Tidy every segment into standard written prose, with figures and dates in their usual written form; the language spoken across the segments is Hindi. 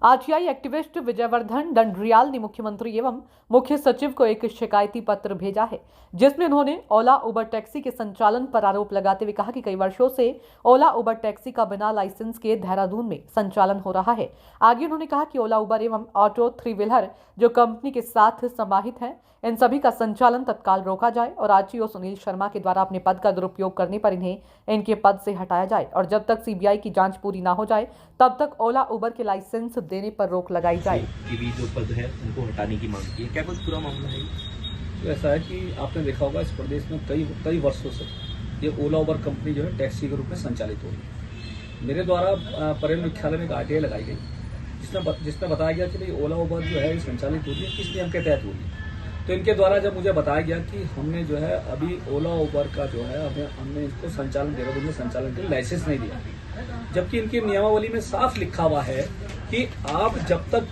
आरटीआई एक्टिविस्ट विजयवर्धन दंडरियाल ने मुख्यमंत्री एवं मुख्य सचिव को एक शिकायती पत्र भेजा है, जिसमें उन्होंने ओला उबर टैक्सी के संचालन पर आरोप लगाते हुए कहा कि कई वर्षों से ओला उबर टैक्सी का बिना लाइसेंस के देहरादून में संचालन हो रहा है। आगे उन्होंने कहा कि ओला उबर एवं ऑटो थ्री व्हीलर जो कंपनी के साथ समाहित हैं, इन सभी का संचालन तत्काल रोका जाए और आरटीओ सुनील शर्मा के द्वारा अपने पद का दुरुपयोग करने पर इन्हें इनके पद से हटाया जाए और जब तक सीबीआई की जांच पूरी ना हो जाए तब तक ओला उबर के लाइसेंस देने पर रोक लगाई जाए। भी जो पद है उनको हटाने की मांग की है। क्या कुछ पूरा मामला है? तो ऐसा है कि आपने देखा होगा इस प्रदेश में कई वर्षों से ये ओला उबर कंपनी जो है टैक्सी के रूप में संचालित हो रही है। मेरे द्वारा परेड मुख्यालय में एक आरटीआई लगाई गई जिसमें बताया गया कि भाई ओला उबर जो है संचालित हो रही है, किस नियम के तहत हो रही है। तो इनके द्वारा जब मुझे बताया गया कि हमने जो है अभी ओला उबर का जो है हमने इसको संचालन देहरादून में संचालन के लिए लाइसेंस नहीं दिया, जबकि इनकी नियमावली में साफ लिखा हुआ है कि आप जब तक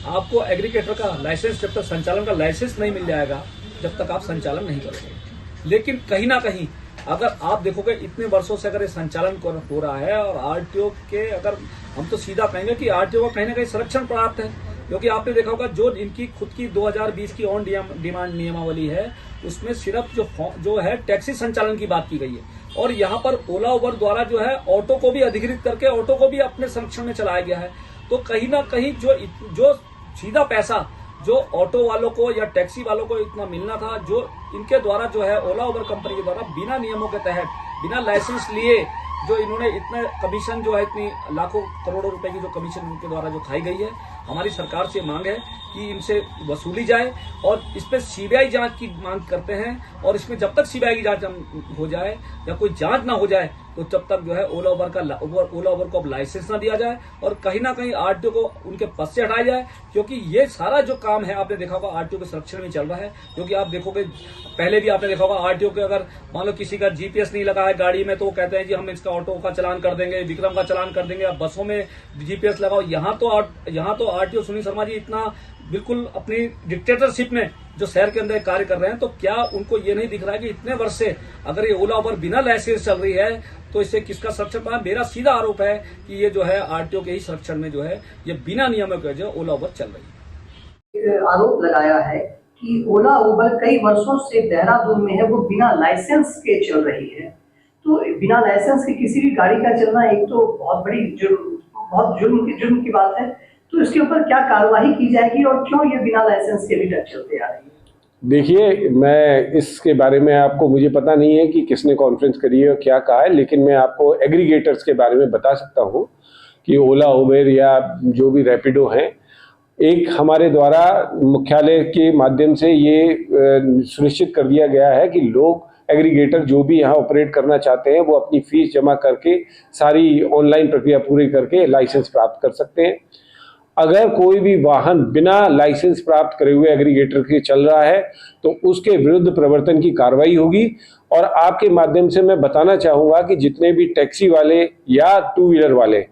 आपको एग्रीगेटर का लाइसेंस, जब तक संचालन का लाइसेंस नहीं मिल जाएगा, जब तक आप संचालन नहीं करोगे। लेकिन कहीं ना कहीं अगर आप देखोगे इतने वर्षों से अगर ये संचालन हो रहा है और आरटीओ के, अगर हम तो सीधा कहेंगे कि आरटीओ का कहीं ना कहीं संरक्षण प्राप्त है, क्योंकि आपने देखा होगा जो इनकी खुद की 2020 की ऑन डिमांड नियमावली है उसमें सिर्फ जो है टैक्सी संचालन की बात की गई है और यहाँ पर ओला उबर द्वारा जो है ऑटो को भी अधिकृत करके ऑटो को भी अपने संरक्षण में चलाया गया है। तो कहीं ना कहीं जो सीधा पैसा जो ऑटो वालों को या टैक्सी वालों को इतना मिलना था, जो इनके द्वारा जो है ओला उबर कंपनी के द्वारा बिना नियमों के तहत, बिना लाइसेंस लिए जो इन्होंने इतने कमीशन जो है, इतनी लाखों करोड़ों रुपए की जो कमीशन उनके द्वारा जो खाई गई है, हमारी सरकार से मांग है कि इनसे वसूली जाए और इस पर सीबीआई जांच की मांग करते हैं। और इसमें जब तक सीबीआई की जांच हो जाए या कोई जांच ना हो जाए तो जब तक जो है ओला उबर को अब लाइसेंस ना दिया जाए और कहीं ना कहीं आरटीओ को उनके पद से हटाया जाए, क्योंकि ये सारा जो काम है आपने देखा होगा आरटीओ के संरक्षण में चल रहा है। क्योंकि आप देखोगे पहले भी आपने देखा होगा आरटीओ के अगर मान लो किसी का जीपीएस नहीं लगा है गाड़ी में तो वो कहते हैं जी हम इसका ऑटो का चालान कर देंगे, विक्रम का चालान कर देंगे, आप बसों में जीपीएस लगाओ। यहाँ तो आरटीओ सुनील शर्मा जी इतना बिल्कुल अपनी डिक्टेटरशिप में जो शहर के अंदर कार्य कर रहे हैं, तो क्या उनको ये नहीं दिख रहा है कि इतने वर्ष से अगर ये ओला उबर बिना लाइसेंस चल रही है तो इससे किसका संरक्षण पाए? मेरा सीधा आरोप है कि ये जो है आरटीओ के ही संरक्षण में जो है ये बिना नियमों के जो ओला उबर चल रही है। आरोप लगाया है कि ओला उबर कई वर्षों से देहरादून में है, वो बिना लाइसेंस के चल रही है। तो बिना लाइसेंस के किसी भी गाड़ी का चलना एक तो बहुत बड़ी जुर्म की बात है। तो इसके ऊपर क्या कार्रवाई की जाएगी और क्यों ये बिना लाइसेंस के भी चलते आ रही है? देखिए, मैं इसके बारे में मुझे पता नहीं है कि किसने कॉन्फ्रेंस करी है और क्या कहा है, लेकिन मैं आपको एग्रीगेटर्स के बारे में बता सकता हूँ कि ओला उबर या जो भी रैपिडो हैं, एक हमारे द्वारा मुख्यालय के माध्यम से ये सुनिश्चित कर दिया गया है कि लोग एग्रीगेटर जो भी यहाँ ऑपरेट करना चाहते हैं वो अपनी फीस जमा करके सारी ऑनलाइन प्रक्रिया पूरी करके लाइसेंस प्राप्त कर सकते हैं। अगर कोई भी वाहन बिना लाइसेंस प्राप्त करे हुए एग्रीगेटर के चल रहा है तो उसके विरुद्ध प्रवर्तन की कार्रवाई होगी। और आपके माध्यम से मैं बताना चाहूँगा कि जितने भी टैक्सी वाले या टू व्हीलर वाले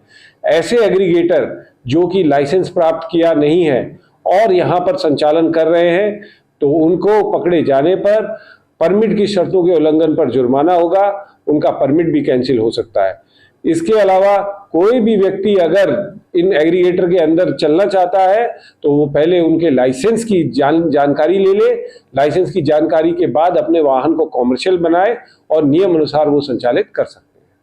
ऐसे एग्रीगेटर जो कि लाइसेंस प्राप्त किया नहीं है और यहाँ पर संचालन कर रहे हैं, तो उनको पकड़े जाने पर परमिट की शर्तों के उल्लंघन पर जुर्माना होगा, उनका परमिट भी कैंसिल हो सकता है। इसके अलावा कोई भी व्यक्ति अगर इन एग्रीगेटर के अंदर चलना चाहता है तो वो पहले उनके लाइसेंस की जानकारी ले ले, लाइसेंस की जानकारी के बाद अपने वाहन को कॉमर्शियल बनाए और नियम अनुसार वो संचालित कर सकते हैं।